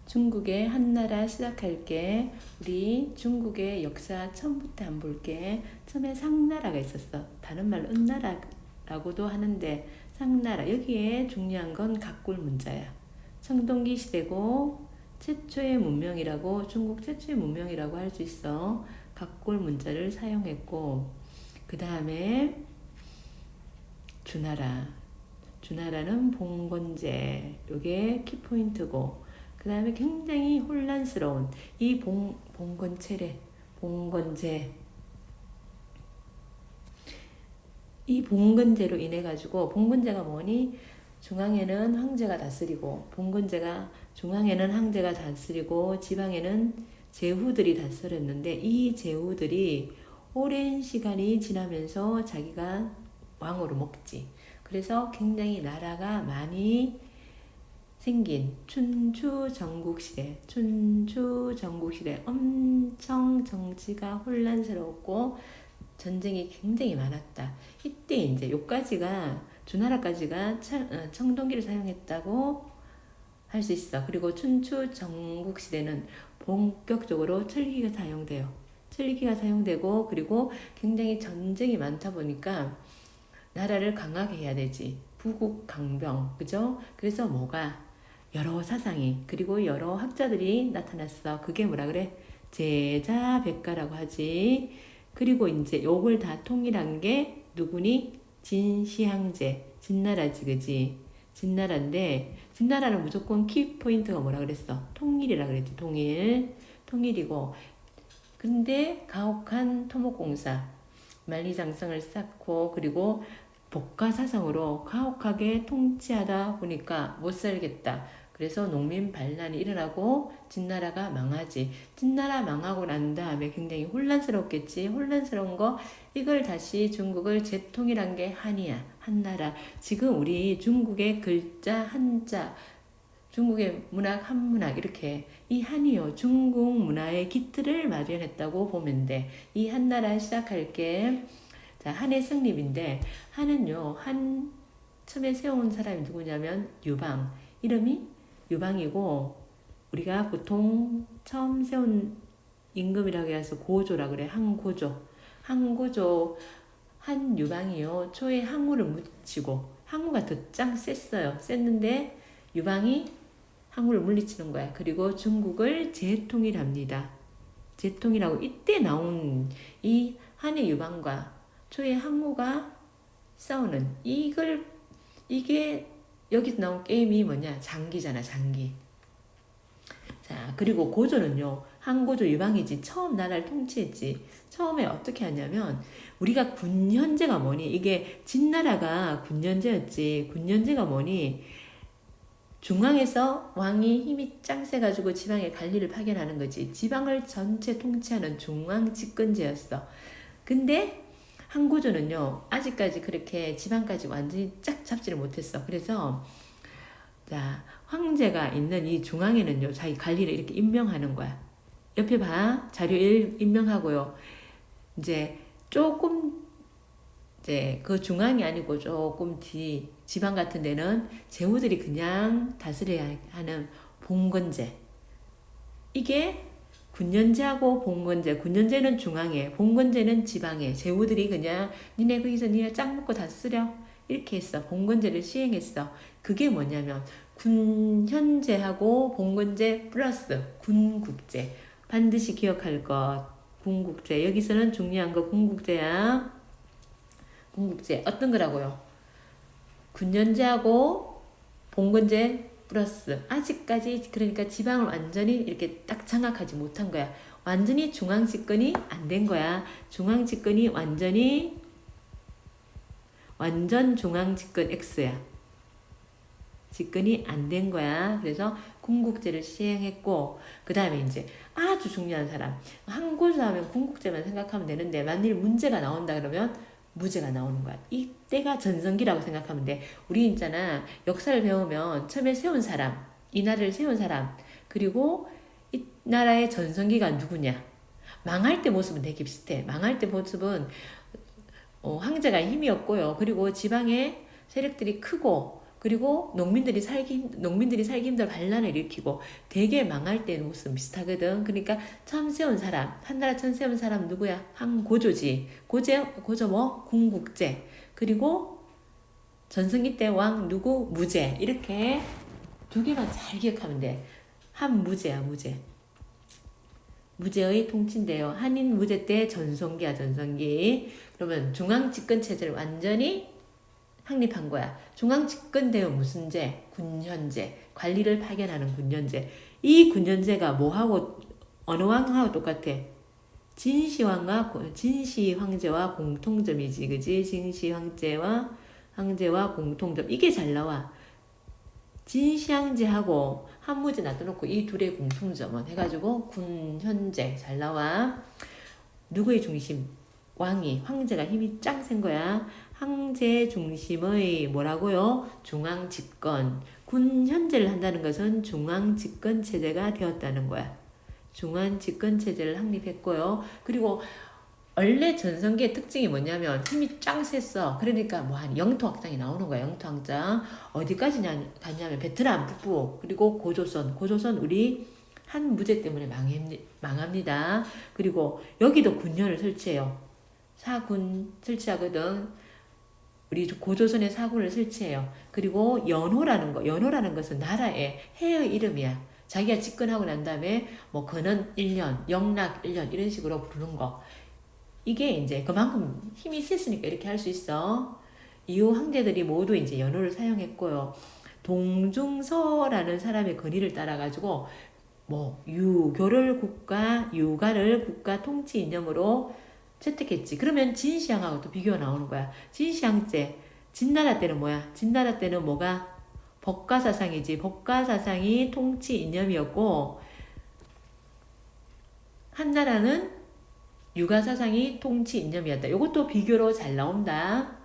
중국의 한나라 시작할게. 우리 중국의 역사 처음부터 한번 볼게. 처음에 상나라가 있었어. 다른 말로 은나라라고도 하는데 상나라. 여기에 중요한 건 각골 문자야. 청동기 시대고 최초의 문명이라고, 중국 최초의 문명이라고 할 수 있어. 각골 문자를 사용했고, 그 다음에 주나라. 주나라는 봉건제. 요게 키포인트고, 그 다음에 굉장히 혼란스러운 이 봉건체래. 봉건제. 이 봉건제로 인해 가지고, 봉건제가 뭐니? 중앙에는 황제가 다스리고, 봉건제가 중앙에는 황제가 다스리고 지방에는 제후들이 다스렸는데, 이 제후들이 오랜 시간이 지나면서 자기가 왕으로 먹지. 그래서 굉장히 나라가 많이 생긴 춘추 전국시대. 춘추 전국시대 엄청 정치가 혼란스러웠고 전쟁이 굉장히 많았다. 이때 이제 요까지가, 주나라까지가 청동기를 사용했다고 할 수 있어. 그리고 춘추 전국시대는 본격적으로 철기가 사용돼요. 철기가 사용되고, 그리고 굉장히 전쟁이 많다 보니까 나라를 강하게 해야 되지. 부국 강병, 그죠? 그래서 뭐가 여러 사상이, 그리고 여러 학자들이 나타났어. 그게 뭐라 그래? 제자백가라고 하지. 그리고 이제 요걸 다 통일한 게 누구니? 진시황제. 진나라지, 그지? 진나라인데, 진나라는 무조건 키포인트가 뭐라 그랬어? 통일이라 그랬지. 통일이고. 근데 가혹한 토목공사, 만리장성을 쌓고, 그리고 복가사상으로 가혹하게 통치하다 보니까 못 살겠다. 그래서 농민 반란이 일어나고 진나라가 망하지. 진나라 망하고 난 다음에 굉장히 혼란스럽겠지. 혼란스러운 거, 이걸 다시 중국을 재통일한 게 한이야. 한나라. 지금 우리 중국의 글자 한자, 중국의 문학, 한문학, 이렇게 이 한이요, 중국 문화의 기틀을 마련했다고 보면 돼. 이 한나라 시작할게. 자, 한의 성립인데, 한은요, 한 처음에 세운 사람이 누구냐면 유방. 이름이 유방이고, 우리가 보통 처음 세운 임금이라고 해서 고조라 그래. 한고조. 한고조, 한유방이요, 초에 항우를 묻히고, 항우가 더 짱 셌어요. 셌는데 유방이 항우를 물리치는 거야. 그리고 중국을 재통일합니다. 재통일하고, 이때 나온 이 한의 유방과 초의 항우가 싸우는, 이게 여기서 나온 게임이 뭐냐? 장기잖아, 장기. 자, 그리고 고조는요, 한고조 유방이지. 처음 나라를 통치했지. 처음에 어떻게 하냐면, 우리가 군현제가 뭐니? 이게 진나라가 군현제였지. 군현제가 뭐니? 중앙에서 왕이 힘이 짱 세가지고 지방에 관리를 파견하는 거지. 지방을 전체 통치하는 중앙 집권제였어. 근데 한고조는요, 아직까지 그렇게 지방까지 완전히 쫙 잡지를 못했어. 그래서 자, 황제가 있는 이 중앙에는요, 자기 관리를 이렇게 임명하는 거야. 옆에 봐. 자료 1 임명하고요. 이제 조금, 이제 그 중앙이 아니고 조금 뒤 지방 같은 데는 제후들이 그냥 다스려야 하는 봉건제. 이게 군년제하고 봉건제. 군년제는 중앙에, 봉건제는 지방에. 제후들이 그냥 니네 거기서 니네 짱 먹고 다스려, 이렇게 했어. 봉건제를 시행했어. 그게 뭐냐면 군현제하고 봉건제 플러스 군국제. 반드시 기억할 것. 군국제. 여기서는 중요한 거 군국제야. 군국제. 어떤 거라고요? 군현제하고 봉건제 플러스, 아직까지 그러니까 지방을 완전히 이렇게 딱 장악하지 못한 거야. 완전히 중앙 집권이 안 된 거야. 중앙 집권이 완전 중앙 집권 X야. 집권이 안 된 거야. 그래서 군국제를 시행했고, 그 다음에 이제 아주 중요한 사람, 한고조 하면 군국제만 생각하면 되는데, 만일 문제가 나온다 그러면 무죄가 나오는 거야. 이때가 전성기라고 생각하면 돼. 우리 있잖아, 역사를 배우면 처음에 세운 사람, 이 나라를 세운 사람, 그리고 이 나라의 전성기가 누구냐. 망할 때 모습은 되게 비슷해. 망할 때 모습은 황제가 힘이 없고요. 그리고 지방의 세력들이 크고, 그리고 농민들이 살기 힘들 반란을 일으키고 되게 망할 때는 무슨 비슷하거든. 그러니까 처음 세운 사람, 한나라 처음 세운 사람 누구야? 항고조지. 고조 뭐? 궁국제. 그리고 전성기 때 왕 누구? 무제. 이렇게 두 개만 잘 기억하면 돼. 한무제야, 무제. 무제의 통치인데요. 한인 무제 때 전성기야, 전성기. 그러면 중앙 집권 체제를 완전히 확립한 거야. 중앙 집권대요 무슨 제? 군현제. 관리를 파견하는 군현제. 이 군현제가 뭐하고 어느 왕하고 똑같아? 진시 황제와 공통점이지, 그지? 진시 황제와 공통점. 이게 잘 나와. 진시 황제하고 한무제 놔둬놓고 이 둘의 공통점은 해가지고 군현제 잘 나와. 누구의 중심? 왕이, 황제가 힘이 짱 센 거야. 황제 중심의 뭐라고요? 중앙 집권. 군 현제를 한다는 것은 중앙 집권 체제가 되었다는 거야. 중앙 집권 체제를 확립했고요. 그리고 원래 전성기의 특징이 뭐냐면 힘이 짱 셌어. 그러니까 뭐 한 영토 확장이 나오는 거야. 영토 확장. 어디까지 갔냐면 베트남 북부 그리고 고조선 우리 한 무제 때문에 망합니다. 그리고 여기도 군현을 설치해요. 사군 설치하거든. 우리 고조선의 사군을 설치해요. 그리고 연호라는 것은 나라의 해의 이름이야. 자기가 집권하고 난 다음에 뭐 근원 1년, 영락 1년 이런 식으로 부르는 거. 이게 이제 그만큼 힘이 셌으니까 이렇게 할 수 있어. 이후 황제들이 모두 이제 연호를 사용했고요. 동중서라는 사람의 건의를 따라가지고 뭐 유가를 국가 통치 이념으로 채택했지. 그러면 진시황하고 또 비교가 나오는 거야. 진시황제 진나라 때는 뭐야? 진나라 때는 뭐가? 법가사상이지. 법가사상이 통치 이념이었고 한나라는 유가사상이 통치 이념이었다. 이것도 비교로 잘 나온다.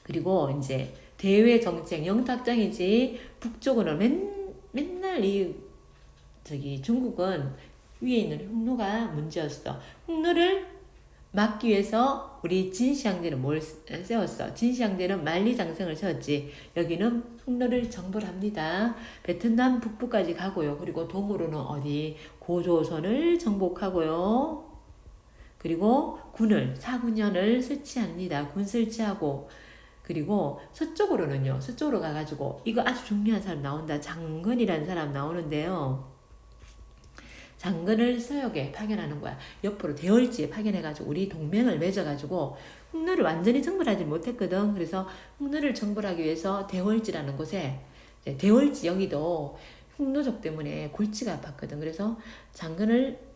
그리고 이제 대외 정책, 영탁장이지. 북쪽으로는 맨날 중국은 위에 있는 흉노가 문제였어. 흉노를 막기 위해서 우리 진시황제는 뭘 세웠어? 진시황제는 만리장성을 세웠지. 여기는 흉노를 정벌 합니다. 베트남 북부까지 가고요. 그리고 동으로는 어디? 고조선을 정복하고요. 그리고 사군현을 설치합니다. 군 설치하고 그리고 서쪽으로 가가지고 이거 아주 중요한 사람 나온다. 장건이라는 사람 나오는데요. 장건을 서역에 파견하는 거야. 옆으로 대월지에 파견해가지고 우리 동맹을 맺어가지고 흉노를 완전히 정벌하지 못했거든. 그래서 흉노를 정벌하기 위해서 대월지라는 곳에 대월지 여기도 흉노족 때문에 골치가 아팠거든. 그래서 장건을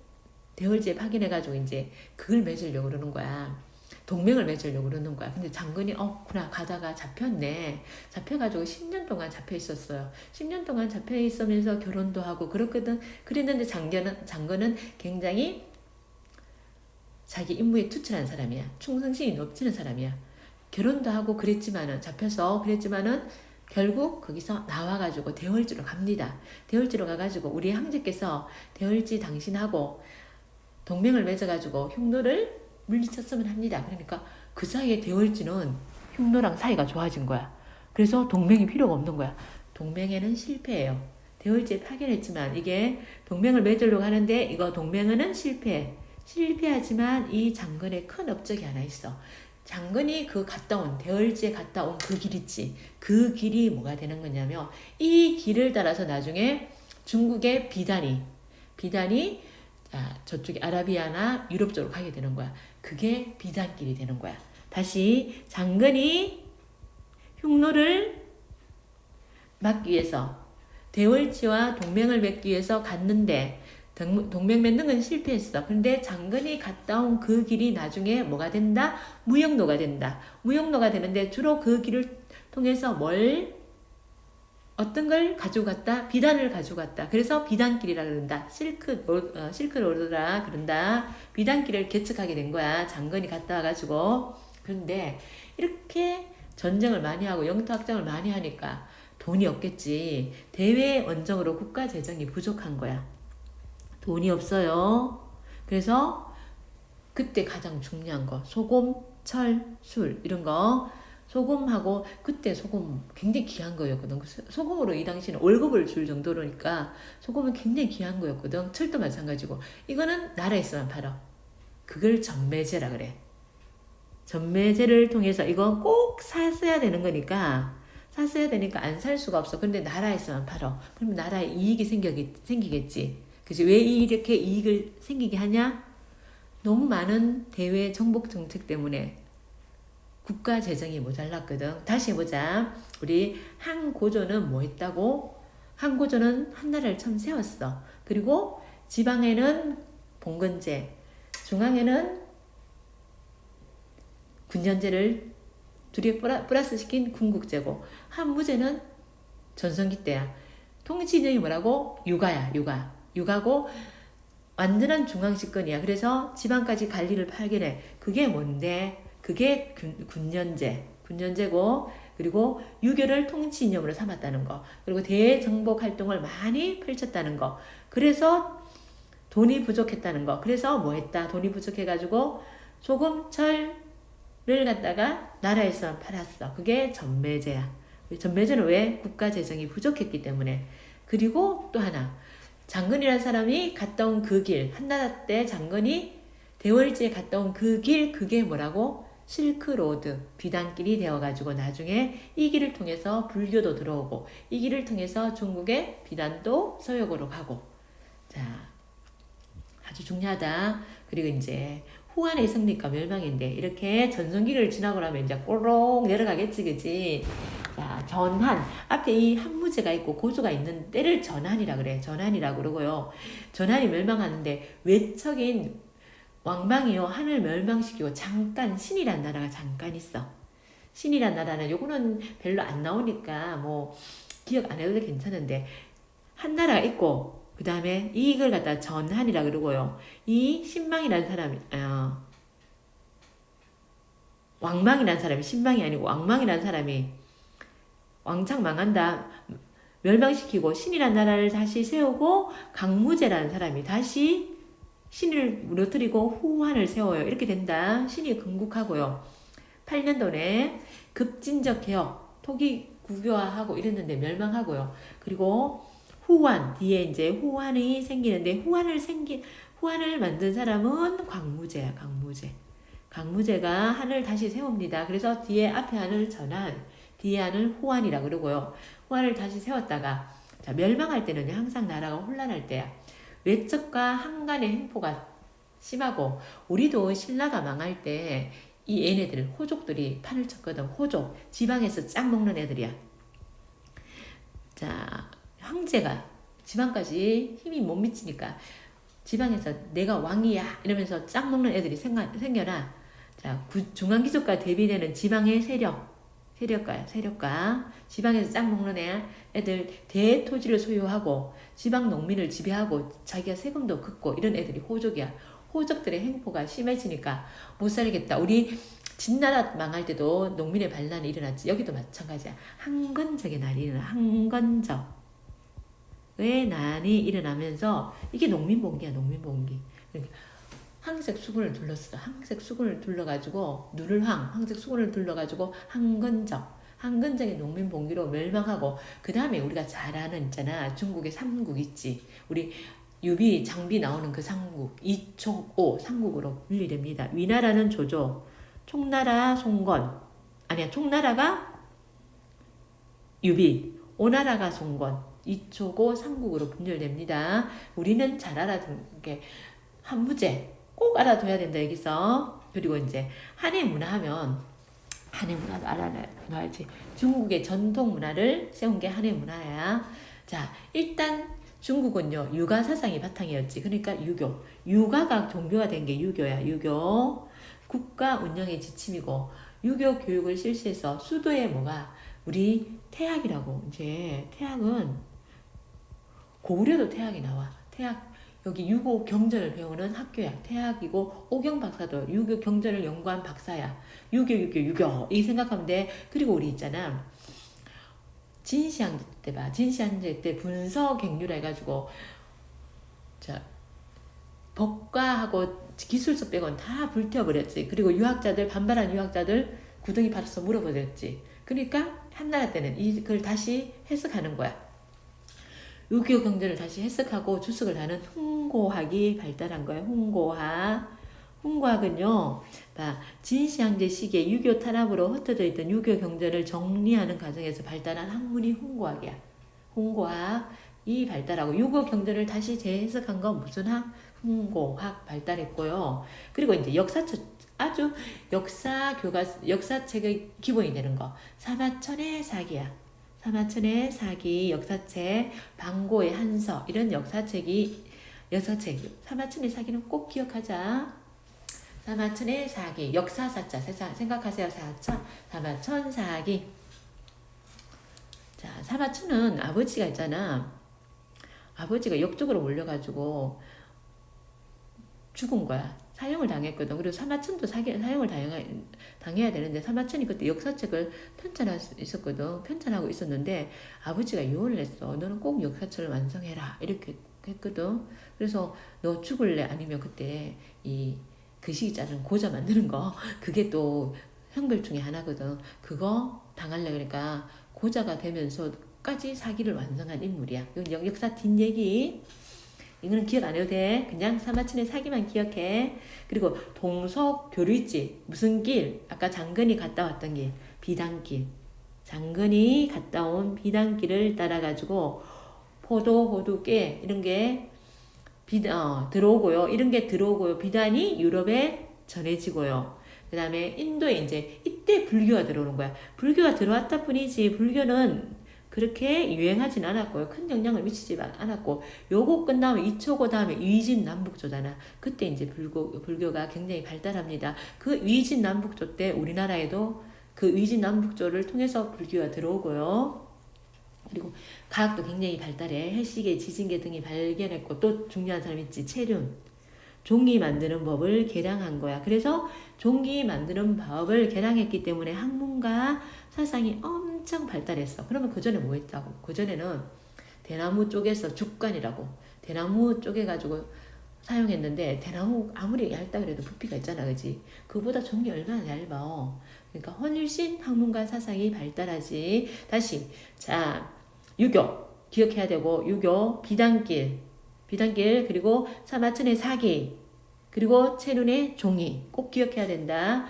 대월지에 파견해가지고 이제 그걸 맺으려고 그러는 거야. 동맹을 맺으려고 그러는 거야. 근데 장건이 구나 가다가 잡혔네. 잡혀가지고 10년 동안 잡혀 있었어요. 10년 동안 잡혀 있으면서 결혼도 하고 그랬거든. 그랬는데 장건은 굉장히 자기 임무에 투철한 사람이야. 충성심이 넘치는 사람이야. 결혼도 하고 잡혀서 그랬지만은 결국 거기서 나와가지고 대월지로 갑니다. 대월지로 가가지고 우리 황제께서 대월지 당신하고 동맹을 맺어가지고 흉노를 물리쳤으면 합니다. 그러니까 그 사이에 대월지는 흉노랑 사이가 좋아진 거야. 그래서 동맹이 필요가 없는 거야. 동맹에는 실패해요. 대월지에 파견했지만 이게 동맹을 맺으려고 하는데 이거 동맹은 실패하지만 이 장건에 큰 업적이 하나 있어. 장건이 대월지에 갔다 온 그 길 있지. 그 길이 뭐가 되는 거냐면 이 길을 따라서 나중에 중국의 비단이 저쪽에 아라비아나 유럽 쪽으로 가게 되는 거야. 그게 비단길이 되는 거야. 다시 장건이 흉노를 막기 위해서 대월지와 동맹을 맺기 위해서 갔는데 동맹 맺는 건 실패했어. 근데 장건이 갔다 온 그 길이 나중에 뭐가 된다? 무역로가 된다. 무역로가 되는데 주로 그 길을 통해서 어떤 걸 가지고 갔다? 비단을 가지고 갔다. 그래서 비단길이라 그런다. 실크로드라 그런다. 비단길을 개척하게 된 거야. 장건이 갔다 와가지고. 그런데 이렇게 전쟁을 많이 하고 영토 확장을 많이 하니까 돈이 없겠지. 대외 원정으로 국가 재정이 부족한 거야. 돈이 없어요. 그래서 그때 가장 중요한 거 소금, 철, 술 이런 거 소금하고 그때 소금 굉장히 귀한 거였거든. 소금으로 이 당시는 월급을 줄 정도로니까 소금은 굉장히 귀한 거였거든. 철도 마찬가지고 이거는 나라에서만 팔아. 그걸 전매제라 그래. 전매제를 통해서 이건 꼭 샀어야 되는 거니까 샀어야 되니까 안 살 수가 없어. 근데 나라에서만 팔아. 그러면 나라에 이익이 생기겠지. 그치? 왜 이렇게 이익을 생기게 하냐? 너무 많은 대외 정복 정책 때문에 국가 재정이 모자랐거든. 다시 해보자. 우리 한고조는 뭐 했다고? 한고조는 한나라를 처음 세웠어. 그리고 지방에는 봉건제, 중앙에는 군년제를 둘이 플러스 시킨 군국제고, 한무제는 전성기 때야. 통치인이 뭐라고? 육아야, 육아. 육아고 완전한 중앙집권이야. 그래서 지방까지 관리를 파견해. 그게 뭔데? 그게 군년제고, 그리고 유교를 통치 이념으로 삼았다는 거. 그리고 대정복 활동을 많이 펼쳤다는 거. 그래서 돈이 부족했다는 거. 그래서 뭐 했다? 돈이 부족해가지고 소금, 철을 갖다가 나라에서 팔았어. 그게 전매제야. 전매제는 왜? 국가 재정이 부족했기 때문에. 그리고 또 하나. 장건이라는 사람이 갔다 온 그 길, 한나라 때 장건이 대월지에 갔다 온 그 길, 그게 뭐라고? 실크로드, 비단길이 되어가지고 나중에 이 길을 통해서 불교도 들어오고 이 길을 통해서 중국의 비단도 서역으로 가고. 자, 아주 중요하다. 그리고 이제 후한의 승리과 멸망인데 이렇게 전성기를 지나고 나면 이제 꼬록 내려가겠지, 그치? 자, 전한. 앞에 이 한무제가 있고 고조가 있는 때를 전한이라 그래. 전한이라고 그러고요. 전한이 멸망하는데 외척인 왕망이요. 한을 멸망시키고 잠깐 신이란 나라가 잠깐 있어. 신이란 나라는 요거는 별로 안 나오니까 뭐 기억 안 해도 괜찮은데 한 나라가 있고 그 다음에 이걸 갖다 전한이라 그러고요. 이 신망이라는 사람이 왕망이라는 사람이 신망이 아니고 왕망이라는 사람이 왕창 망한다. 멸망시키고 신이란 나라를 다시 세우고 강무제라는 사람이 다시 신을 무너뜨리고 후한을 세워요. 이렇게 된다. 신이 건국하고요. 8년도에 급진적 개혁, 토기 국유화하고 이랬는데 멸망하고요. 그리고 후한, 뒤에 이제 후한이 생기는데 후한을 만든 사람은 광무제야, 광무제. 광무제가 한을 다시 세웁니다. 그래서 뒤에 앞에 한을 전한, 뒤에 한을 후한이라 그러고요. 후한을 다시 세웠다가 자, 멸망할 때는 항상 나라가 혼란할 때야. 외적과 한간의 횡포가 심하고 우리도 신라가 망할 때 이 얘네들 호족들이 판을 쳤거든. 호족 지방에서 쫙 먹는 애들이야. 자, 황제가 지방까지 힘이 못 미치니까 지방에서 내가 왕이야 이러면서 쫙 먹는 애들이 생겨나. 자, 중앙기족과 대비되는 지방의 세력가 지방에서 쫙 먹는 애들 대토지를 소유하고 지방 농민을 지배하고 자기가 세금도 긋고 이런 애들이 호족이야. 호족들의 행포가 심해지니까 못 살겠다. 우리 진나라 망할 때도 농민의 반란이 일어났지. 여기도 마찬가지야. 항건적의 난이 일어나. 항건적. 왜 난이 일어나면서 이게 농민봉기야. 농민봉기. 황색 수군을 둘렀어. 황색 수군을 둘러가지고 황색 수군을 둘러가지고 항건적의 농민봉기로 멸망하고 그 다음에 우리가 잘 아는 있잖아. 중국의 삼국 있지. 우리 유비, 장비 나오는 그 삼국, 이촉오 삼국으로 분리됩니다. 위나라는 조조, 총나라 송건, 아니야 총나라가 유비, 오나라가 송건, 이촉오 삼국으로 분열됩니다. 우리는 잘 알아둔 게 한무제 꼭 알아둬야 된다 여기서. 그리고 이제 한의 문화하면 한의 문화도 알아놔야지. 중국의 전통 문화를 세운 게 한의 문화야. 자, 일단 중국은요 유가 사상이 바탕이었지. 그러니까 육아가 종교가 된 게 유교야. 유교 국가 운영의 지침이고 유교 교육을 실시해서 수도에 뭐가 우리 태학이라고. 이제 태학은 고구려도 태학이 나와. 태학 여기 유교 경전을 배우는 학교야. 태학이고 오경 박사도 유교 경전을 연구한 박사야. 유교 이 생각하면 돼. 그리고 우리 있잖아. 진시황제 때 봐. 진시황제 때 분서갱유라 해가지고 자 법과하고 기술서 빼고는 다 불태워버렸지. 그리고 반발한 유학자들 구덩이 파서 물어버렸지. 그러니까 한나라 때는 이걸 다시 해석하는 거야. 유교 경전을 다시 해석하고 주석을 하는 훈고학이 발달한 거예요. 훈고학. 훈고학은요, 진시황제 시기에 유교 탄압으로 흩어져 있던 유교 경전을 정리하는 과정에서 발달한 학문이 훈고학이야. 훈고학. 이 발달하고 유교 경전을 다시 재해석한 건 무슨 학? 훈고학 발달했고요. 그리고 이제 역사책, 아주 역사책의 기본이 되는 거. 사마천의 사기야. 사마천의 사기, 역사책, 방고의 한서, 이런 역사책이, 사마천의 사기는 꼭 기억하자. 사마천의 사기, 역사사자, 생각하세요. 사마천 사기. 자, 사마천은 아버지가 있잖아. 아버지가 역적으로 몰려가지고 죽은 거야. 사형을 당했거든. 그리고 사마천도 사형을 당해야 되는데, 사마천이 그때 역사책을 편찬할 수 있었거든. 편찬하고 있었는데 아버지가 유언을 했어. 너는 꼭 역사책을 완성해라, 이렇게 했거든. 그래서 너 죽을래? 아니면 그때 글씨 자는 고자 만드는 거, 그게 또 형벌 중에 하나거든. 그거 당하려 그러니까 고자가 되면서까지 사기를 완성한 인물이야. 이건 역사 뒷얘기. 이거는 기억 안 해도 돼. 그냥 사마천의 사기만 기억해. 그리고 동서 교류 있지. 무슨 길? 아까 장건이 갔다 왔던 길. 비단길. 장건이 갔다 온 비단길을 따라가지고 포도, 호두깨 이런 게 들어오고요. 이런 게 들어오고요. 비단이 유럽에 전해지고요. 그 다음에 인도에 이제 이때 불교가 들어오는 거야. 불교가 들어왔다 뿐이지 불교는 그렇게 유행하진 않았고요. 큰 영향을 미치지 않았고, 요거 끝나면 이초고 다음에 위진남북조잖아. 그때 이제 불교가 굉장히 발달합니다. 그 위진남북조 때 우리나라에도 그 위진남북조를 통해서 불교가 들어오고요. 그리고 과학도 굉장히 발달해. 해시계, 지진계 등이 발견했고, 또 중요한 사람 있지. 체륜. 종이 만드는 법을 개량한 거야. 그래서 종이 만드는 법을 개량했기 때문에 학문과 사상이 엄청 발달했어. 그러면 그 전에 뭐 했다고? 그 전에는 대나무 쪼개서 죽간이라고, 대나무 쪼개가지고 사용했는데, 대나무 아무리 얇다 그래도 부피가 있잖아, 그지? 그보다 종이 얼마나 얇아. 그러니까 훨씬 학문과 사상이 발달하지. 다시, 자, 유교 기억해야 되고, 유교, 비단길, 그리고 사마천의 사기, 그리고 체륜의 종이 꼭 기억해야 된다.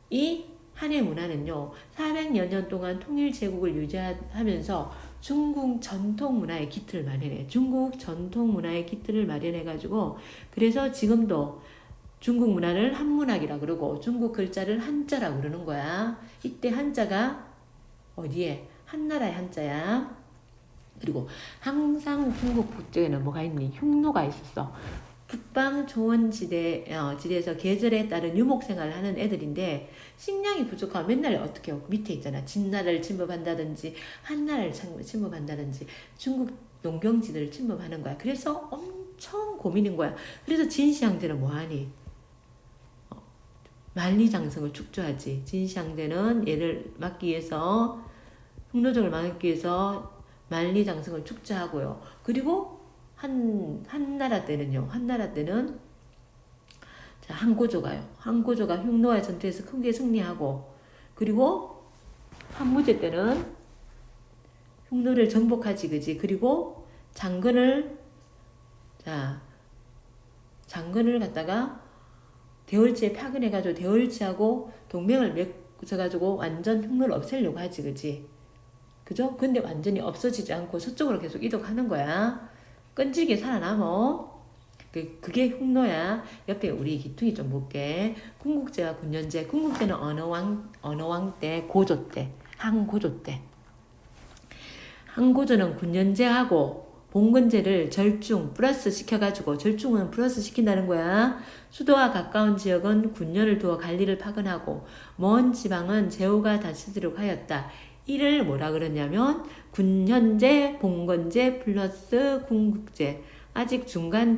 이 한해 문화는요, 400여 년 동안 통일 제국을 유지하면서 중국 전통 문화의 기틀을 마련해. 중국 전통 문화의 기틀을 마련해가지고, 그래서 지금도 중국 문화를 한문학이라 그러고 중국 글자를 한자라 그러는 거야. 이때 한자가 어디에? 한나라의 한자야. 그리고 항상 중국 국적에는 뭐가 있니? 흉노가 있었어. 북방 조원지대에서 계절에 따른 유목생활을 하는 애들인데, 식량이 부족하면 맨날 어떻게 하고, 밑에 있잖아. 진나라를 침범한다든지 한나라를 침범한다든지 중국 농경지들을 침범하는 거야. 그래서 엄청 고민인 거야. 그래서 진시황제는 뭐하니? 만리장성을 축조하지. 진시황제는 얘를 막기 위해서, 흉노족을 막기 위해서 만리장성을 축조하고요. 그리고 한나라 때는 자, 한고조가 흉노의 전투에서 크게 승리하고, 그리고 한무제 때는 흉노를 정복하지, 그지? 그리고 장건을 갖다가 대월치에 파견해가지고 대월치하고 동맹을 맺어가지고 완전 흉노를 없애려고 하지, 그지? 그죠? 근데 완전히 없어지지 않고 서쪽으로 계속 이동하는 거야. 끈질기게 살아남어. 그게 흉노야. 옆에 우리 기퉁이 좀 볼게. 궁국제와 군년제. 궁국제는 어느 왕 때, 고조 때, 한고조 때. 한고조는 군년제하고 봉건제를 플러스 시켜가지고, 절충은 플러스 시킨다는 거야. 수도와 가까운 지역은 군년을 두어 관리를 파견하고, 먼 지방은 제후가 다스리도록 하였다. 이를 뭐라 그러냐면 군년제, 봉건제 플러스 궁국제. 아직 중앙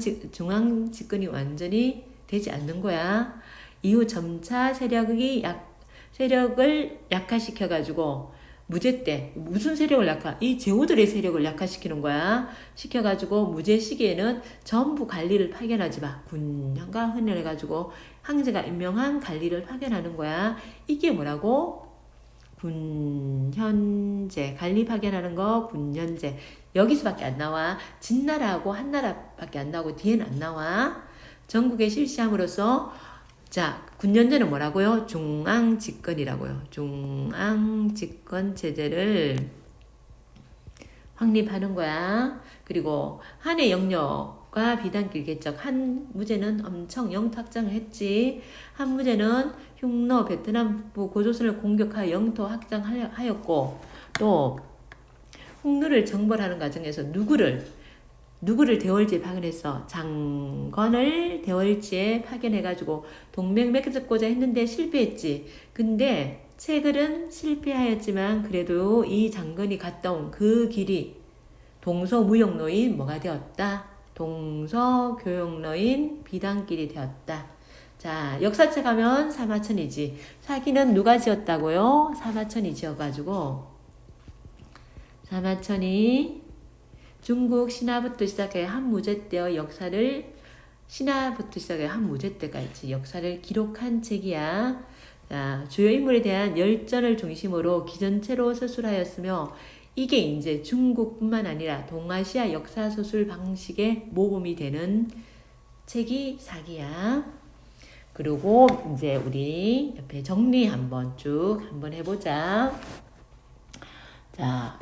집권이 완전히 되지 않는 거야. 이후 점차 세력을 약화시켜가지고, 무제 때 무슨 세력을 이 제후들의 세력을 약화시키는 거야. 시켜가지고 무제 시기에는 전부 관리를 파견하지 마. 군년과 헌혈해가지고 황제가 임명한 관리를 파견하는 거야. 이게 뭐라고? 군현제. 관리 파견하는 거 군현제. 여기서밖에 안 나와. 진나라하고 한나라밖에 안 나오고 뒤에는 안 나와. 전국에 실시함으로써 자, 군현제는 뭐라고요? 중앙집권이라고요. 중앙집권 체제를 확립하는 거야. 그리고 한의 영역과 비단길 개척. 한 무제는 엄청 영토 확장을 했지. 한 무제는 흉노 베트남 북부 고조선을 공격하여 영토 확장하였고, 또 홍누를 정벌하는 과정에서 누구를 대월지에 파견했어. 장건을 대월지에 파견해가지고 동맹 맺고자 했는데 실패했지. 근데 채글은 실패하였지만 그래도 이 장건이 갔다 온 그 길이 동서무역로인 뭐가 되었다? 동서교역로인 비단길이 되었다. 자, 역사책 가면 사마천이지. 사기는 누가 지었다고요? 사마천이 지어가지고 사마천이 중국 신화부터 시작해 한무제 때의 역사를 신화부터 시작해 한무제 때까지 역사를 기록한 책이야. 자, 주요 인물에 대한 열전을 중심으로 기전체로 서술하였으며 이게 이제 중국뿐만 아니라 동아시아 역사 서술 방식의 모범이 되는 책이 사기야. 그리고 이제 우리 옆에 정리 한번 해보자. 자,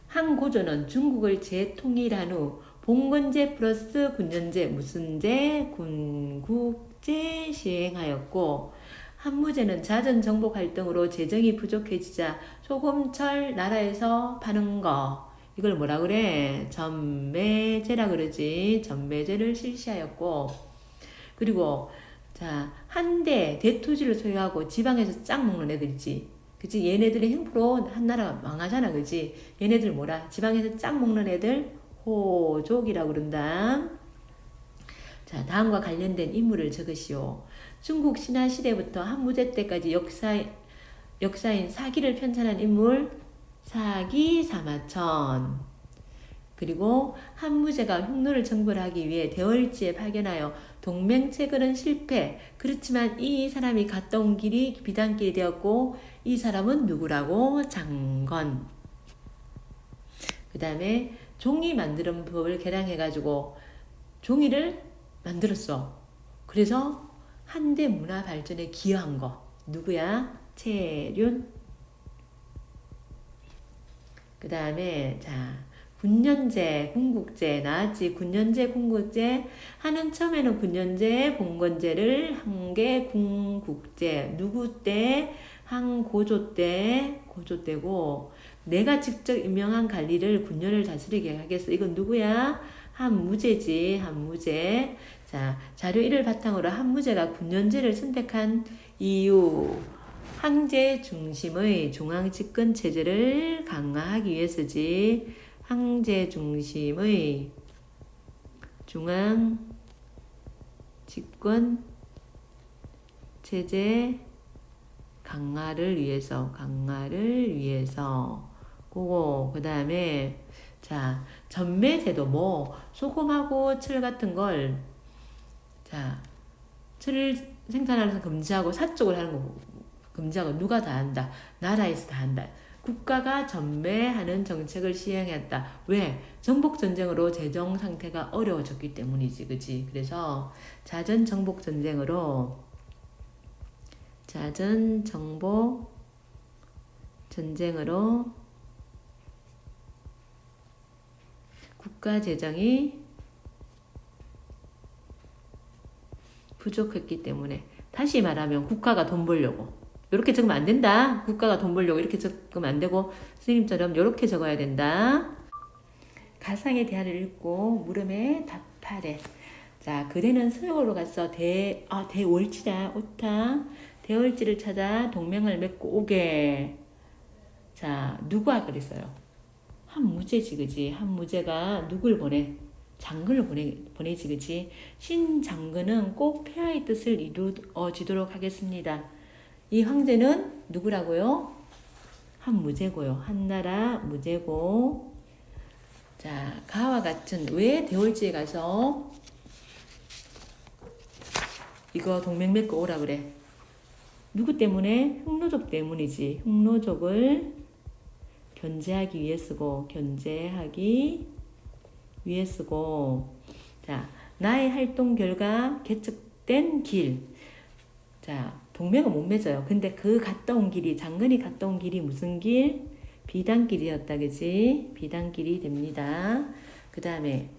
한고조는 중국을 재통일한 후 봉건제 플러스 군연제, 무슨제, 군국제 시행하였고, 한무제는 자전 정복 활동으로 재정이 부족해지자 소금철 나라에서 파는 거, 이걸 뭐라 그래? 전매제라 그러지. 전매제를 실시하였고, 그리고 자, 한대 대토지를 소유하고 지방에서 짱 먹는 애들 있지. 그치? 얘네들의 행포로 한 나라가 망하잖아. 그치? 얘네들 뭐라? 지방에서 짱 먹는 애들 호족이라고 그런다. 자, 다음과 관련된 인물을 적으시오. 중국 신화 시대부터 한무제 때까지 역사인 사기를 편찬한 인물 사기 사마천. 그리고 한무제가 흉노를 정벌하기 위해 대월지에 파견하여 동맹체결은 실패. 그렇지만 이 사람이 갔다 온 길이 비단길이 되었고, 이 사람은 누구라고? 장건. 그 다음에 종이 만드는 법을 개량해가지고 종이를 만들었어. 그래서 한대 문화 발전에 기여한 거. 누구야? 채륜. 그 다음에 자, 군연제, 군국제 나왔지. 군연제, 군국제. 하는 처음에는 군연제, 봉건제를 한 게 군국제. 누구 때? 한고조 때고, 내가 직접 임명한 관리를 군연을 다스리게 하겠어. 이건 누구야? 한무제지. 한무제. 자, 자료 1을 바탕으로 한무제가 군연제를 선택한 이유. 황제 중심의 중앙집권 체제를 강화하기 위해서지. 황제 중심의 중앙집권 체제 강화를 위해서 그거. 그 다음에 자, 전매제도 뭐 소금하고 철 같은 걸 자, 철을 생산하면서 금지하고 사쪽을 하는 거 금지하고 누가 다 한다? 나라에서 다 한다. 국가가 전매하는 정책을 시행했다. 왜? 정복전쟁으로 재정 상태가 어려워졌기 때문이지. 그치? 그래서 자전정복 전쟁으로 국가 재정이 부족했기 때문에, 다시 말하면 국가가 돈 벌려고 이렇게 적으면 안 된다. 국가가 돈 벌려고 이렇게 적으면 안 되고 선생님처럼 이렇게 적어야 된다. 가상의 대화를 읽고 물음에 답하래. 자, 그대는 서역으로 가서 대월지다. 옳다. 대월지를 찾아 동맹을 맺고 오게. 자, 누가 그랬어요? 한무제지, 그지? 한무제가 누굴 보내? 장근을 보내지, 그지? 신장근은 꼭 폐하의 뜻을 이루어지도록 하겠습니다. 이 황제는 누구라고요? 한무제고요. 한나라 무제고. 자, 가와 같은 왜 대월지에 가서 이거 동맹 맺고 오라 그래. 누구 때문에? 흑노족 때문이지. 흑노족을 견제하기 위해 쓰고, 자, 나의 활동 결과 개척된 길. 자, 동맹은 못 맺어요. 근데 그 갔다 온 길이, 장근이 갔다 온 길이 무슨 길? 비단길이었다, 그지? 비단길이 됩니다. 그 다음에,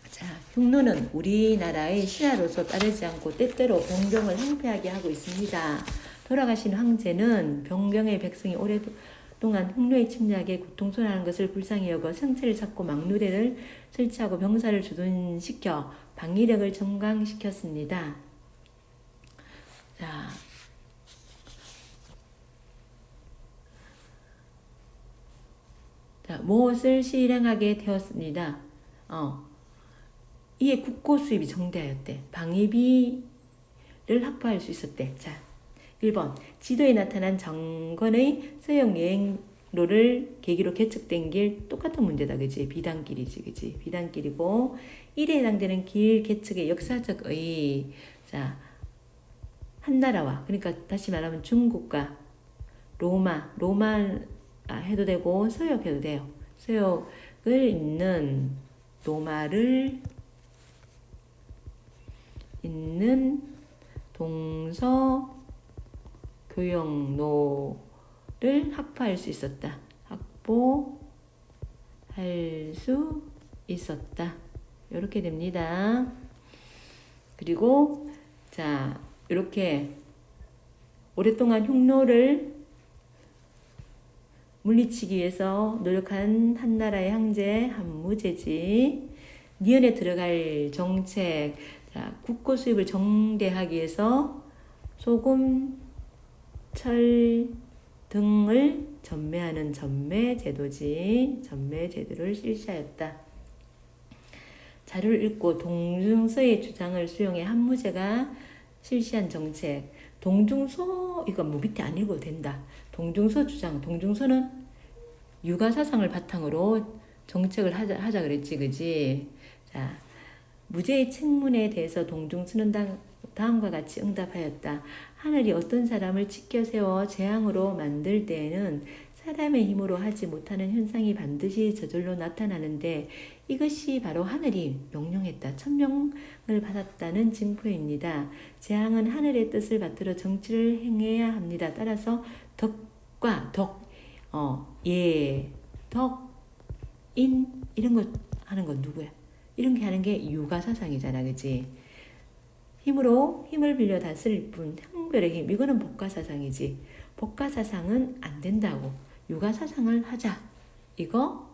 자, 흉노는 우리나라의 신하로서 따르지 않고 때때로 병경을 행패하게 하고 있습니다. 돌아가신 황제는 병경의 백성이 오랫동안 흉노의 침략에 고통스러워하는 것을 불쌍히 여겨 성체를 찾고 막루대를 설치하고 병사를 주둔시켜 방위력을 정강시켰습니다. 자, 무엇을 실행하게 되었습니다. 이에 국고 수입이 정대하였대. 방위비를 확보할 수 있었대. 자, 1번 지도에 나타난 정건의 서역 여행로를 계기로 개척된 길 똑같은 문제다. 그지? 비단길이지. 그지? 비단길이고 1에 해당되는 길 개척의 역사적의 자, 한나라와 그러니까 다시 말하면 중국과 로마 해도 되고 서역 해도 돼요. 서역을 잇는 로마를 잇는 동서 교역로를 확보할 수 있었다. 이렇게 됩니다. 그리고 자, 이렇게 오랫동안 흉노를 물리치기 위해서 노력한 한나라의 황제 한무제지. 니은에 들어갈 정책, 자, 국고 수입을 정대하기 위해서 소금, 철 등을 전매하는 전매제도지. 전매제도를 실시하였다. 자료를 읽고 동중서의 주장을 수용해 한무제가 실시한 정책. 동중서 이거 뭐 밑에 안 읽어도 된다. 동중서 주장. 동중서는 육아사상을 바탕으로 정책을 하자 그랬지, 그지? 자, 무제의 책문에 대해서 동중서는 다음과 같이 응답하였다. 하늘이 어떤 사람을 치켜 세워 재앙으로 만들 때에는 사람의 힘으로 하지 못하는 현상이 반드시 저절로 나타나는데 이것이 바로 하늘이 명령했다. 천명을 받았다는 징표입니다. 재앙은 하늘의 뜻을 받들어 정치를 행해야 합니다. 따라서 덕과 덕인 이런 거 하는 건 누구야? 이런 게 하는 게 유가사상이잖아, 그치? 힘을 빌려 다스릴 뿐 형별의 힘 이거는 복가사상이지. 복가사상은 안 된다고. 유가사상을 하자. 이거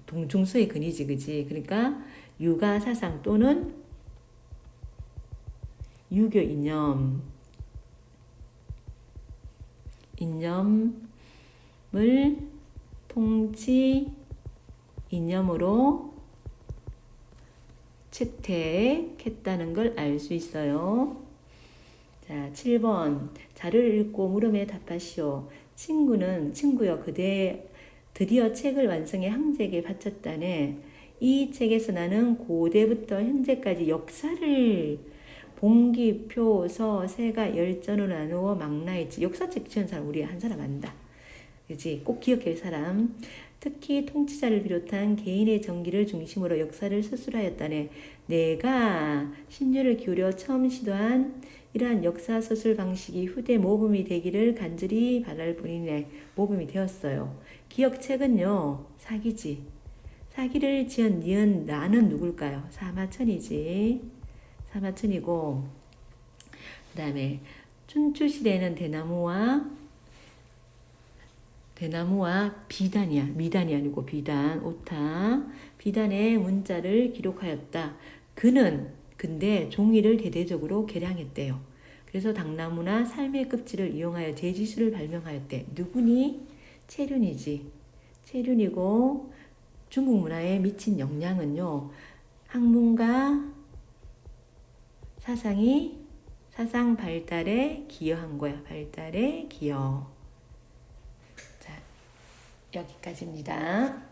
동중서의 근이지, 그지? 그러니까 유가사상 또는 유교 이념을 통치 이념으로 채택했다는 걸 알 수 있어요. 자, 7번 자료를 읽고 물음에 답하시오. 친구여 드디어 책을 완성해 황제에게 바쳤다네. 이 책에서 나는 고대부터 현재까지 역사를 봉기, 표, 서, 세가, 열전으로 나누어 망라했지. 역사책 지은 사람 우리 한 사람 안다. 그치? 꼭 기억할 사람. 특히 통치자를 비롯한 개인의 정기를 중심으로 역사를 서술하였다네. 내가 신념을 기울여 처음 시도한 이러한 역사 서술 방식이 후대 모범이 되기를 간절히 바랄 뿐이네. 모범이 되었어요. 기억책은요, 사기지. 사기를 지은 니은 나는 누굴까요? 사마천이지. 사마천이고, 그 다음에 춘추시대에는 대나무와 비단이야. 미단이 아니고 비단, 오타. 비단의 문자를 기록하였다. 근데 종이를 대대적으로 개량했대요. 그래서 당나무나 삶의 껍질을 이용하여 제지수를 발명하였대. 누구니? 체륜이지. 체륜이고 중국 문화에 미친 영향은요. 학문과 사상 발달에 기여한 거야. 발달에 기여. 자, 여기까지입니다.